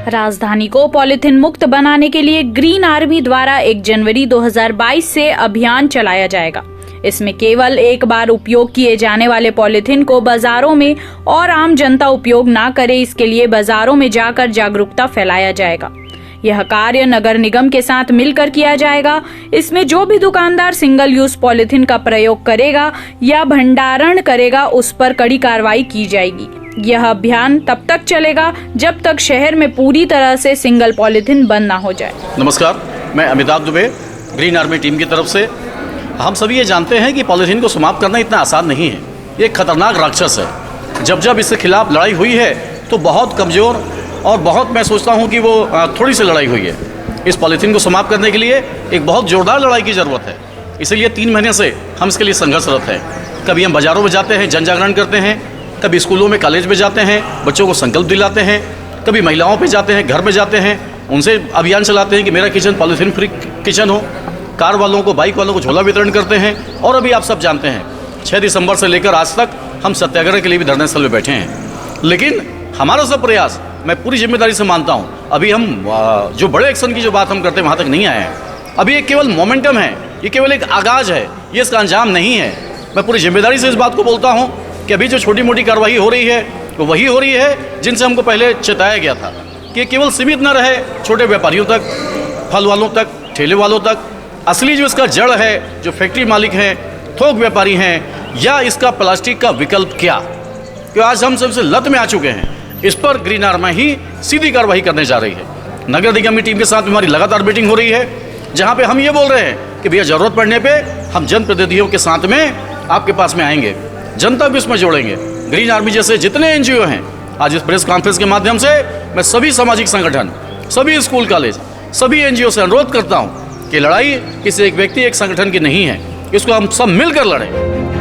राजधानी को पॉलिथीन मुक्त बनाने के लिए ग्रीन आर्मी द्वारा 1 जनवरी 2022 से अभियान चलाया जाएगा। इसमें केवल एक बार उपयोग किए जाने वाले पॉलिथीन को बाजारों में और आम जनता उपयोग ना करे, इसके लिए बाजारों में जाकर जागरूकता फैलाया जाएगा। यह कार्य नगर निगम के साथ मिलकर किया जाएगा। इसमें जो भी दुकानदार सिंगल यूज पॉलिथीन का प्रयोग करेगा या भंडारण करेगा, उस पर कड़ी कार्रवाई की जाएगी। यह अभियान तब तक चलेगा जब तक शहर में पूरी तरह से सिंगल पॉलिथीन बंद ना हो जाए। नमस्कार, मैं Amitabh Dubey, green army team की तरफ से। हम सभी ये जानते हैं कि पॉलिथीन को समाप्त करना इतना आसान नहीं है। ये एक खतरनाक राक्षस है। जब जब इसके खिलाफ लड़ाई हुई है तो बहुत कमज़ोर और बहुत, मैं सोचता हूँ कि वो थोड़ी सी लड़ाई हुई है। इस पॉलिथीन को समाप्त करने के लिए एक बहुत जोरदार लड़ाई की ज़रूरत है। इसीलिए 3 महीने से हम इसके लिए संघर्षरत हैं। कभी हम बाज़ारों में जाते हैं, जन जागरण करते हैं, कभी स्कूलों में, कॉलेज में जाते हैं, बच्चों को संकल्प दिलाते हैं, कभी महिलाओं पे जाते हैं, घर में जाते हैं, उनसे अभियान चलाते हैं कि मेरा किचन पॉलिथीन फ्री किचन हो। कार वालों को, बाइक वालों को झोला वितरण करते हैं। और अभी आप सब जानते हैं 6 दिसंबर से लेकर आज तक हम सत्याग्रह के लिए भी धरने स्थल में बैठे हैं। लेकिन हमारा सब प्रयास, मैं पूरी जिम्मेदारी से मानता हूँ, अभी हम जो बड़े एक्शन की जो बात हम करते हैं वहाँ तक नहीं आए हैं। अभी ये केवल मोमेंटम है, ये केवल एक आगाज़ है, ये इसका अंजाम नहीं है। मैं पूरी जिम्मेदारी से इस बात को बोलता हूँ कि अभी जो छोटी मोटी कार्रवाई हो रही है वो वही हो रही है जिनसे हमको पहले चेताया गया था कि केवल सीमित न रहे छोटे व्यापारियों तक, फल वालों तक, ठेले वालों तक। असली जो इसका जड़ है, जो फैक्ट्री मालिक हैं, थोक व्यापारी हैं, या इसका प्लास्टिक का विकल्प क्या, क्योंकि आज हम सबसे लत में आ चुके हैं। इस पर ग्रीन आर्मी ही सीधी कार्रवाई करने जा रही है। नगर निगम की टीम के साथ हमारी लगातार मीटिंग हो रही है, जहाँ पे हम ये बोल रहे हैं कि भैया ज़रूरत पड़ने पे हम जनप्रतिनिधियों के साथ में आपके पास में आएंगे, जनता भी इसमें जोड़ेंगे। ग्रीन आर्मी जैसे जितने NGO हैं, आज इस प्रेस कॉन्फ्रेंस के माध्यम से मैं सभी सामाजिक संगठन, सभी स्कूल कॉलेज, सभी NGO से अनुरोध करता हूँ कि लड़ाई किसी एक व्यक्ति, एक संगठन की नहीं है। इसको हम सब मिलकर लड़ें।